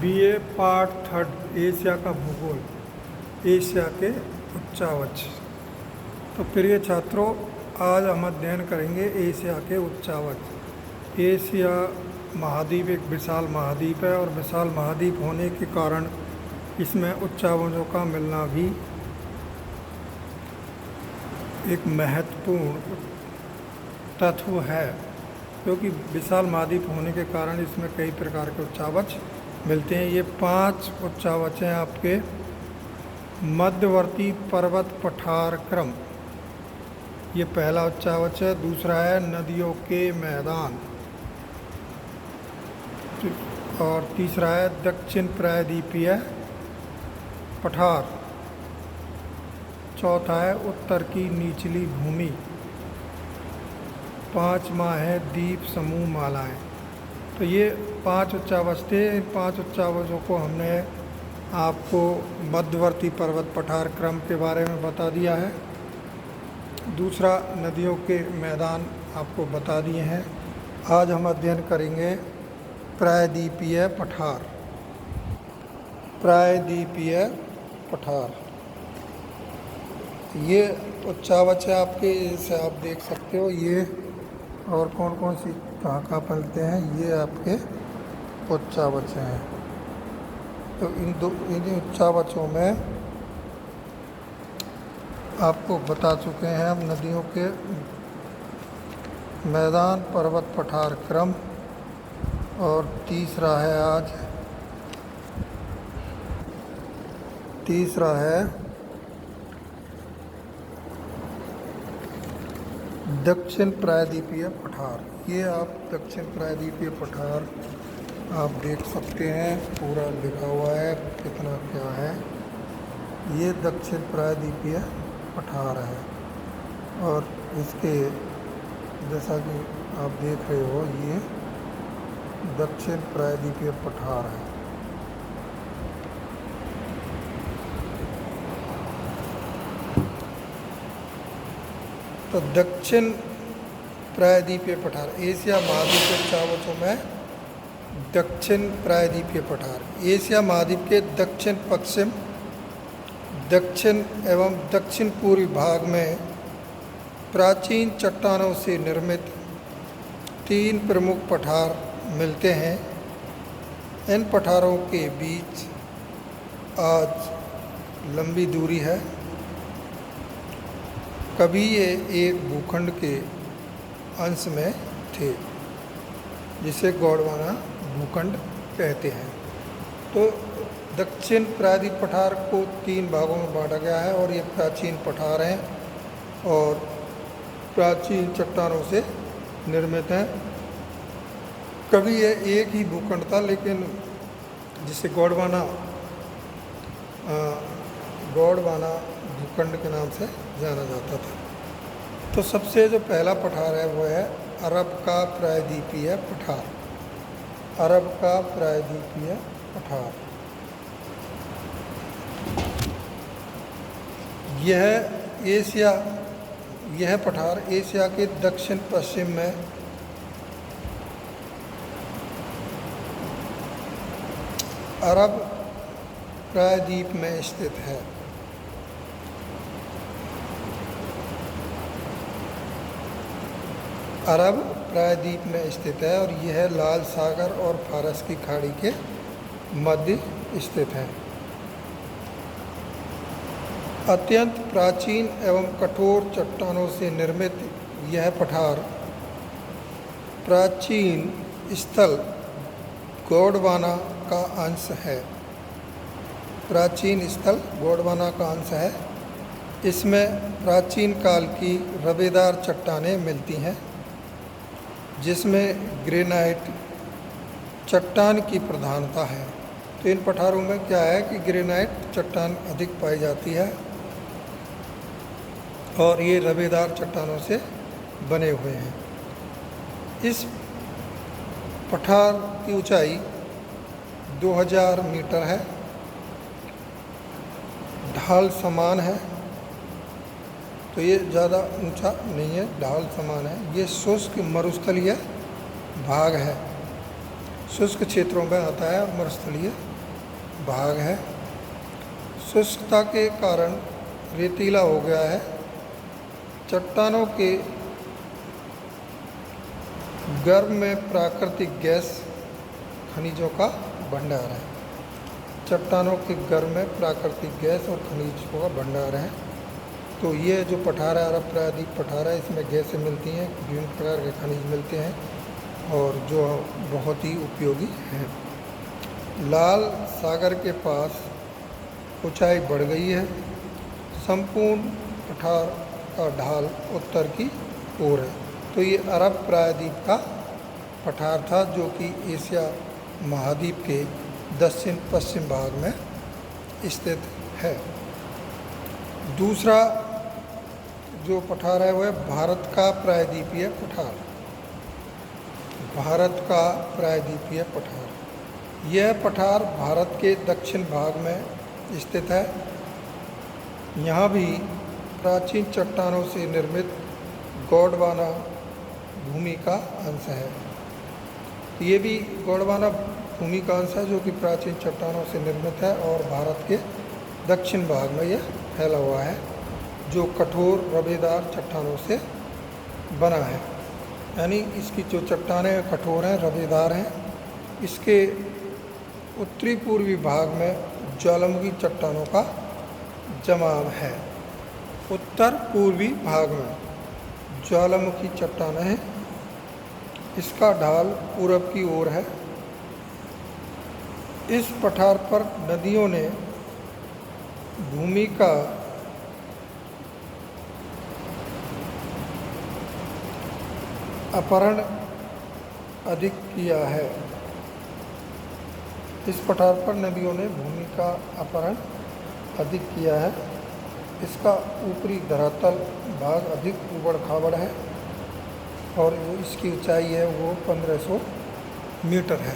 BA part third Asia का भूगोल, Asia के उच्चावच। तो प्रिय छात्रों, आज हम अध्ययन करेंगे एशिया के उच्चावच। एशिया महाद्वीप एक विशाल महाद्वीप है और विशाल महाद्वीप होने के कारण इसमें उच्चावचों का मिलना भी एक महत्वपूर्ण तत्व है, क्योंकि विशाल महाद्वीप होने के कारण इसमें कई प्रकार के उच्चावच मिलते हैं। ये 5 उच्चावच हैं आपके। मध्यवर्ती पर्वत पठार क्रम, ये पहला उच्चावच है। दूसरा है नदियों के मैदान, और तीसरा है दक्षिण प्रायद्वीपीय पठार। चौथा है उत्तर की निचली भूमि। पाँचवा है द्वीप समूह मालाएं। तो ये 5 उच्चावच थे। इन 5 उच्चावचों को हमने आपको मध्यवर्ती पर्वत पठार क्रम के बारे में बता दिया है। दूसरा नदियों के मैदान आपको बता दिए हैं। आज हम अध्ययन करेंगे प्रायद्वीपीय पठार। प्रायद्वीपीय पठार ये उच्चावच है आपके, इसे आप देख सकते हो। ये और कौन कौन सी कहाँ पलते हैं, ये आपके उच्चावच हैं। तो इन उच्चावचों में आपको बता चुके हैं हम नदियों के मैदान, पर्वत पठार क्रम, और तीसरा है दक्षिण प्रायद्वीपीय पठार। ये आप दक्षिण प्रायद्वीपीय पठार आप देख सकते हैं, पूरा लिखा हुआ है कितना क्या है। ये दक्षिण प्रायद्वीपीय पठार है, और इसके जैसा कि आप देख रहे हो, ये दक्षिण प्रायद्वीपीय पठार है। तो दक्षिण प्रायद्वीपीय पठार एशिया महाद्वीप के उच्चावचों में दक्षिण प्रायद्वीपीय पठार एशिया महाद्वीप के दक्षिण पश्चिम, दक्षिण एवं दक्षिण पूर्वी भाग में प्राचीन चट्टानों से निर्मित 3 प्रमुख पठार मिलते हैं। इन पठारों के बीच आज लंबी दूरी है। कभी ये एक भूखंड के अंश में थे, जिसे गोंडवाना भूखंड कहते हैं। तो दक्षिण प्रायद्वीप पठार को 3 भागों में बांटा गया है, और ये प्राचीन पठार हैं और प्राचीन चट्टानों से निर्मित हैं। कभी ये एक ही भूखंड था, लेकिन जिसे गोंडवाना भूखंड के नाम से जाना जाता था। तो सबसे जो पहला पठार है वो है अरब का प्रायद्वीपीय पठार। अरब का प्रायद्वीपीय पठार यह पठार एशिया के दक्षिण पश्चिम में अरब प्रायद्वीप में स्थित है। अरब प्रायद्वीप में स्थित है, और यह लाल सागर और फारस की खाड़ी के मध्य स्थित है। अत्यंत प्राचीन एवं कठोर चट्टानों से निर्मित यह पठार प्राचीन स्थल गोंडवाना का अंश है। प्राचीन स्थल गोंडवाना का अंश है। इसमें प्राचीन काल की रवेदार चट्टानें मिलती हैं, जिसमें ग्रेनाइट चट्टान की प्रधानता है। तो इन पठारों में क्या है कि ग्रेनाइट चट्टान अधिक पाई जाती है, और ये रवेदार चट्टानों से बने हुए हैं। इस पठार की ऊंचाई 2000 मीटर है। ढाल समान है, तो ये ज़्यादा ऊंचा नहीं है, ढाल समान है। ये शुष्क मरुस्थलीय भाग है। शुष्क क्षेत्रों में आता है और मरुस्थलीय भाग है। शुष्कता के कारण रेतीला हो गया है। चट्टानों के गर्भ में प्राकृतिक गैस खनिजों का भंडार है। चट्टानों के गर्भ में प्राकृतिक गैस और खनिजों का भंडार है। तो ये जो पठार है, अरब प्रायद्वीप पठार है, इसमें गैसें मिलती हैं, विभिन्न प्रकार के खनिज मिलते हैं और जो बहुत ही उपयोगी हैं। लाल सागर के पास ऊंचाई बढ़ गई है। संपूर्ण पठार का ढाल उत्तर की ओर है। तो ये अरब प्रायद्वीप का पठार था जो कि एशिया महाद्वीप के दक्षिण पश्चिम भाग में स्थित है। दूसरा जो पठार है वह भारत का प्रायद्वीपीय पठार। भारत का प्रायद्वीपीय पठार, यह पठार भारत के दक्षिण भाग में स्थित है। यहाँ भी प्राचीन चट्टानों से निर्मित गोंडवाना भूमि का अंश है। ये भी गोंडवाना भूमि का अंश है जो कि प्राचीन चट्टानों से निर्मित है और भारत के दक्षिण भाग में यह फैला हुआ है, जो कठोर रबेदार चट्टानों से बना है। यानी इसकी जो चट्टानें कठोर हैं, रबेदार हैं। इसके उत्तरी पूर्वी भाग में ज्वालामुखी चट्टानों का जमाव है। उत्तर पूर्वी भाग में ज्वालामुखी चट्टानें हैं। इसका ढाल पूरब की ओर है। इस पठार पर नदियों ने भूमि का अपहरण अधिक किया है। इस पठार पर नदियों ने भूमि का अपहरण अधिक किया है। इसका ऊपरी धरातल भाग अधिक ऊबड़ खाबड़ है और जो इसकी ऊंचाई है वो 1500 मीटर है।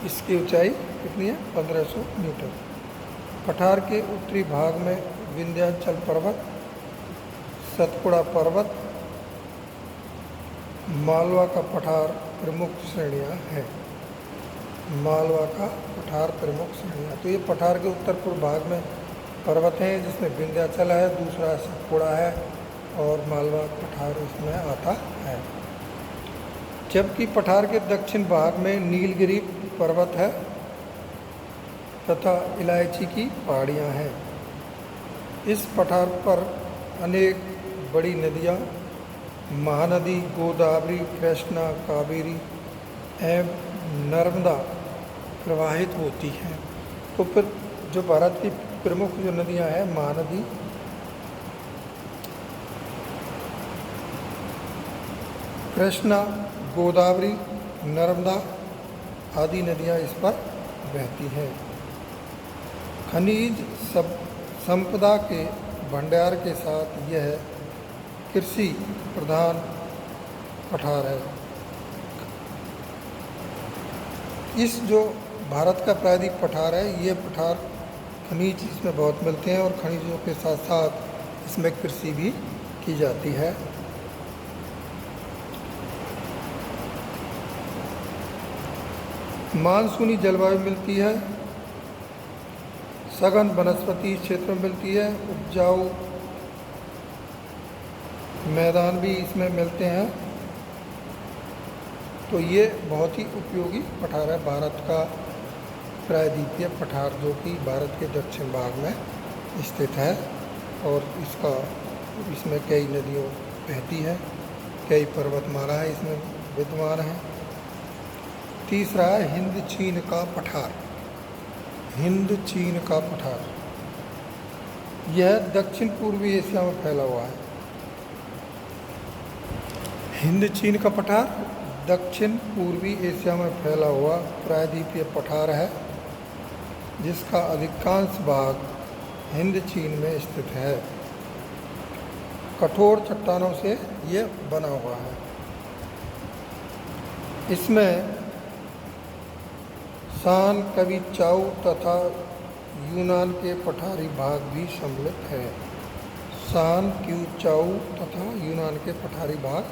इसकी ऊंचाई कितनी है? 1500 मीटर। पठार के उत्तरी भाग में विंध्याचल पर्वत, सतपुड़ा पर्वत, मालवा का पठार प्रमुख श्रेणियाँ हैं। मालवा का पठार प्रमुख श्रेणियाँ। तो ये पठार के उत्तर पूर्व भाग में पर्वत हैं जिसमें विंध्याचल है, दूसरा सतपुड़ा है और मालवा पठार इसमें आता है। जबकि पठार के दक्षिण भाग में नीलगिरी पर्वत है तथा इलायची की पहाड़ियाँ हैं। इस पठार पर अनेक बड़ी नदियाँ महानदी गोदावरी, कृष्णा, कावेरी एवं नर्मदा प्रवाहित होती हैं। तो फिर जो भारत की प्रमुख जो नदियाँ हैं, महानदी, कृष्णा, गोदावरी, नर्मदा आदि नदियाँ इस पर बहती हैं। खनिज संपदा के भंडार के साथ यह कृषि प्रधान पठार है। इस जो भारत का प्रायद्वीप पठार है, ये पठार खनिज इसमें बहुत मिलते हैं और खनिजों के साथ साथ इसमें कृषि भी की जाती है। मानसूनी जलवायु मिलती है, सघन वनस्पति क्षेत्र मिलती है, उपजाऊ मैदान भी इसमें मिलते हैं। तो ये बहुत ही उपयोगी पठार है भारत का प्रायद्वीपीय पठार, जो कि भारत के दक्षिण भाग में स्थित है और इसमें कई नदियों बहती है, कई पर्वतमाला है इसमें विद्यमान है। तीसरा है हिंद चीन का पठार। हिंद चीन का पठार यह दक्षिण पूर्वी एशिया में फैला हुआ है। हिंद चीन का पठार दक्षिण पूर्वी एशिया में फैला हुआ प्रायद्वीपीय पठार है, जिसका अधिकांश भाग हिंद चीन में स्थित है। कठोर चट्टानों से यह बना हुआ है। इसमें सान, कवि, चाउ तथा यूनान के पठारी भाग भी सम्मिलित है। सान, क्यू, चाउ तथा यूनान के पठारी भाग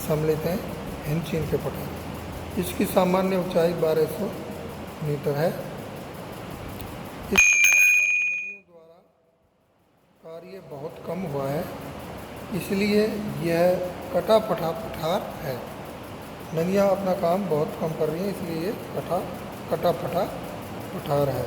सम्मिलित हैं हिंद चीन के पठार। इसकी सामान्य ऊंचाई 1200 मीटर है। इस पठार पर नदियों द्वारा कार्य बहुत कम हुआ है, इसलिए यह कटा फटा पठार है। नदियाँ अपना काम बहुत कम कर रही हैं, इसलिए ये कटा फटा पठार है।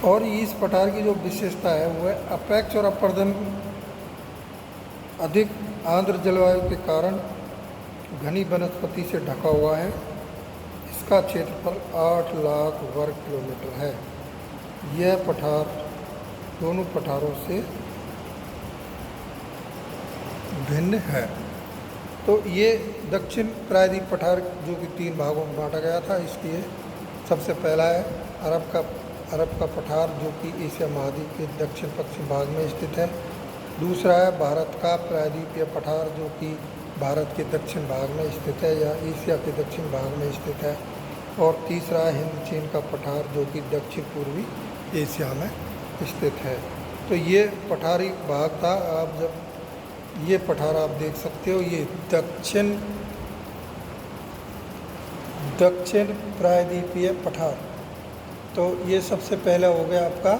और इस पठार की जो विशेषता है वो है अपेक्ष और अपर्दन अधिक आर्द्र जलवायु के कारण घनी वनस्पति से ढका हुआ है। इसका क्षेत्रफल 8 लाख वर्ग किलोमीटर है। यह पठार दोनों पठारों से भिन्न है। तो ये दक्षिण प्रायद्वीप पठार जो कि 3 भागों में बांटा गया था, इसकी सबसे पहला है अरब का पठार जो कि एशिया महाद्वीप के दक्षिण पश्चिम भाग में स्थित है। दूसरा है भारत का प्रायद्वीपीय पठार जो कि भारत के दक्षिण भाग में स्थित है या एशिया के दक्षिण भाग में स्थित है। और तीसरा है हिंद चीन का पठार जो कि दक्षिण पूर्वी एशिया में स्थित है। तो ये पठारी भाग था। आप जब ये पठार आप देख सकते हो, ये दक्षिण प्रायद्वीपीय पठार। तो ये सबसे पहला हो गया आपका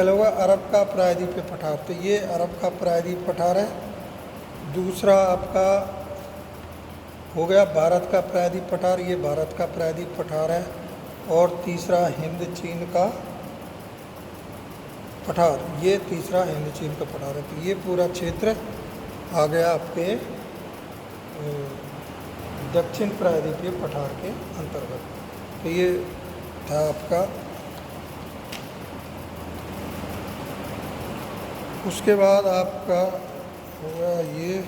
होगा अरब का प्रायद्वीपीय पठार। तो ये अरब का प्रायद्वीप पठार है। दूसरा आपका हो गया भारत का प्रायद्वीप पठार, ये भारत का प्रायद्वीप पठार है। और तीसरा हिंद चीन का पठार, ये तीसरा हिंद चीन का पठार है। तो ये पूरा क्षेत्र आ गया आपके दक्षिण प्रायद्वीपीय पठार के अंतर्गत। तो ये था आपका। उसके बाद आपका होगा ये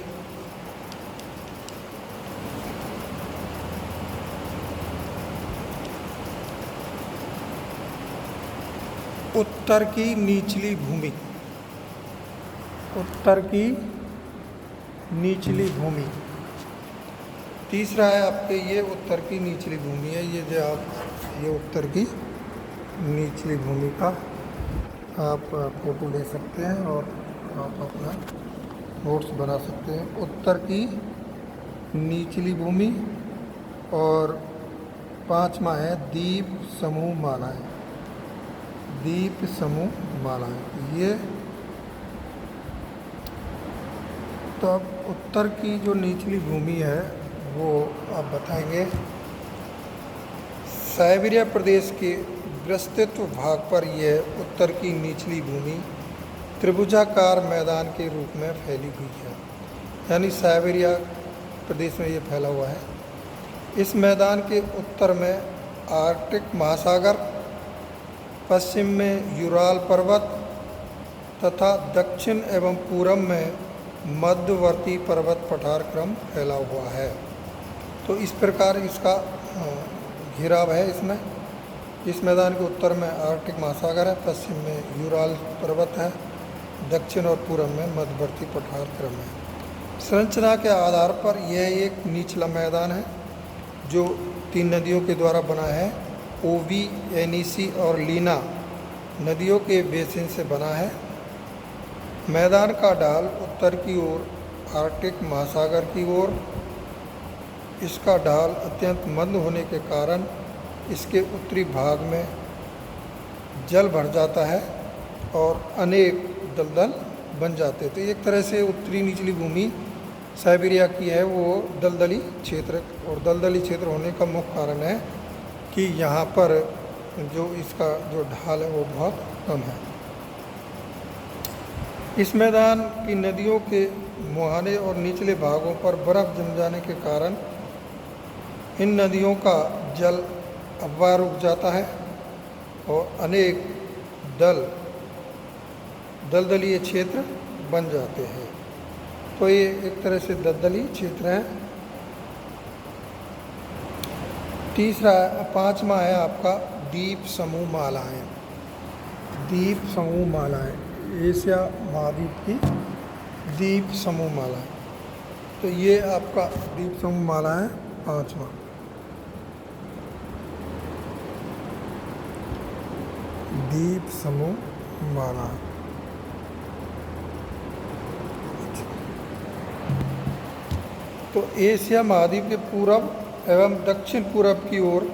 उत्तर की निचली भूमि। तीसरा है आपके ये उत्तर की निचली भूमि है। ये जो आप ये उत्तर की निचली भूमि का आप फोटो ले सकते हैं और आप अपना नोट्स बना सकते हैं। उत्तर की निचली भूमि। और 5वां है द्वीप समूह मालाएं। ये तो अब उत्तर की जो निचली भूमि है वो आप बताएंगे। साइबेरिया प्रदेश के विस्तृत भाग पर यह उत्तर की निचली भूमि त्रिभुजाकार मैदान के रूप में फैली हुई है। यानी साइबेरिया प्रदेश में ये फैला हुआ है। इस मैदान के उत्तर में आर्कटिक महासागर, पश्चिम में यूराल पर्वत तथा दक्षिण एवं पूरब में मध्यवर्ती पर्वत पठार क्रम फैला हुआ है। तो इस प्रकार इसका घिराव है। इसमें इस मैदान के उत्तर में आर्कटिक महासागर है, पश्चिम में यूराल पर्वत है, दक्षिण और पूरब में मध्यवर्ती पठार क्रम है। संरचना के आधार पर यह एक निचला मैदान है जो 3 नदियों के द्वारा बना है। ओवी, एनीसी और लीना नदियों के बेसिन से बना है। मैदान का ढाल उत्तर की ओर आर्कटिक महासागर की ओर। इसका ढाल अत्यंत मंद होने के कारण इसके उत्तरी भाग में जल भर जाता है और अनेक दलदल बन जाते हैं। तो एक तरह से उत्तरी निचली भूमि साइबेरिया की है वो दलदली क्षेत्र, और दलदली क्षेत्र होने का मुख्य कारण है कि यहाँ पर जो इसका जो ढाल है वो बहुत कम है। इस मैदान की नदियों के मुहाने और निचले भागों पर बर्फ़ जम जाने के कारण इन नदियों का जल अफवाह रुक जाता है और अनेक दलदलीय क्षेत्र बन जाते हैं। तो ये एक तरह से दलदली क्षेत्र है। तीसरा 5वां है आपका द्वीप समूह मालाएं। एशिया महाद्वीप की द्वीप समूह मालाएं। तो ये आपका द्वीप समूह माला है 5वां। द्वीप समूह माला। तो एशिया महाद्वीप के पूरब एवं दक्षिण पूरब की ओर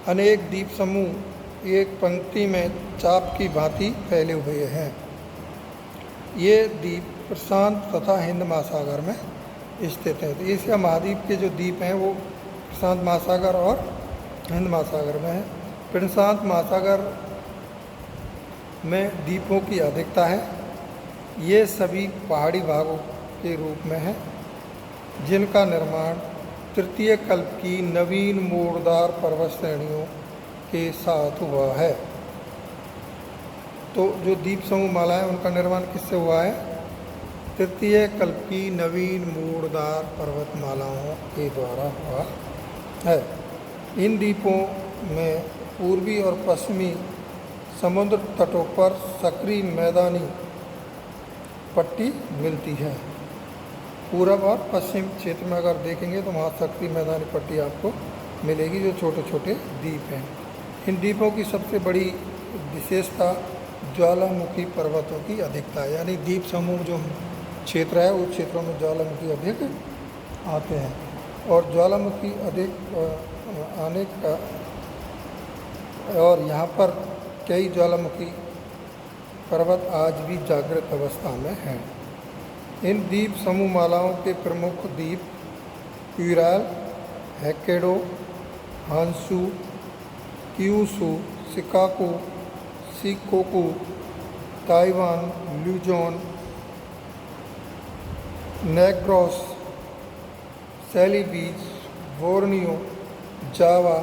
अनेक द्वीप समूह एक पंक्ति में चाप की भांति फैले हुए हैं। ये द्वीप प्रशांत तथा हिंद महासागर में स्थित हैं। तो एशिया महाद्वीप के जो द्वीप हैं वो प्रशांत महासागर और हिंद महासागर में है। प्रशांत महासागर में द्वीपों की अधिकता है। ये सभी पहाड़ी भागों के रूप में है, जिनका निर्माण तृतीय कल्प की नवीन मोड़दार पर्वत श्रेणियों के साथ हुआ है। तो जो द्वीप समूह माला है उनका निर्माण किससे हुआ है? तृतीय कल्प की नवीन मोड़दार पर्वतमालाओं के द्वारा हुआ है। इन द्वीपों में पूर्वी और पश्चिमी समुद्र तटों पर सक्रिय मैदानी पट्टी मिलती है। पूरब और पश्चिम क्षेत्र में अगर देखेंगे तो वहाँ सक्रिय मैदानी पट्टी आपको मिलेगी, जो छोटे छोटे द्वीप हैं। इन द्वीपों की सबसे बड़ी विशेषता ज्वालामुखी पर्वतों की अधिकता है। यानी द्वीप समूह जो क्षेत्र है उस क्षेत्रों में ज्वालामुखी अधिक आते हैं, और ज्वालामुखी अधिक आने का और यहाँ पर कई ज्वालामुखी पर्वत आज भी जागृत अवस्था में हैं। इन द्वीप समूह मालाओं के प्रमुख द्वीप Kuril, Hokkaido, Honshu, Kyushu, Chicago, Shikoku, Taiwan, Luzon, Negros, Celebes, Borneo, Java,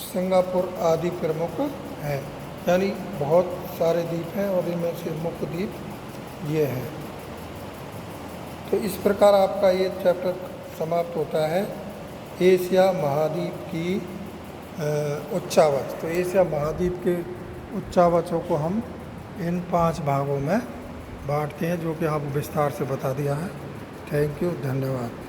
Singapore आदि प्रमुख हैं। यानी बहुत सारे द्वीप हैं और इनमें से मुख्य द्वीप ये हैं। तो इस प्रकार आपका ये चैप्टर समाप्त होता है, एशिया महाद्वीप की उच्चावच। तो एशिया महाद्वीप के उच्चावचों को हम इन 5 भागों में बांटते हैं, जो कि आपको विस्तार से बता दिया है। थैंक यू, धन्यवाद।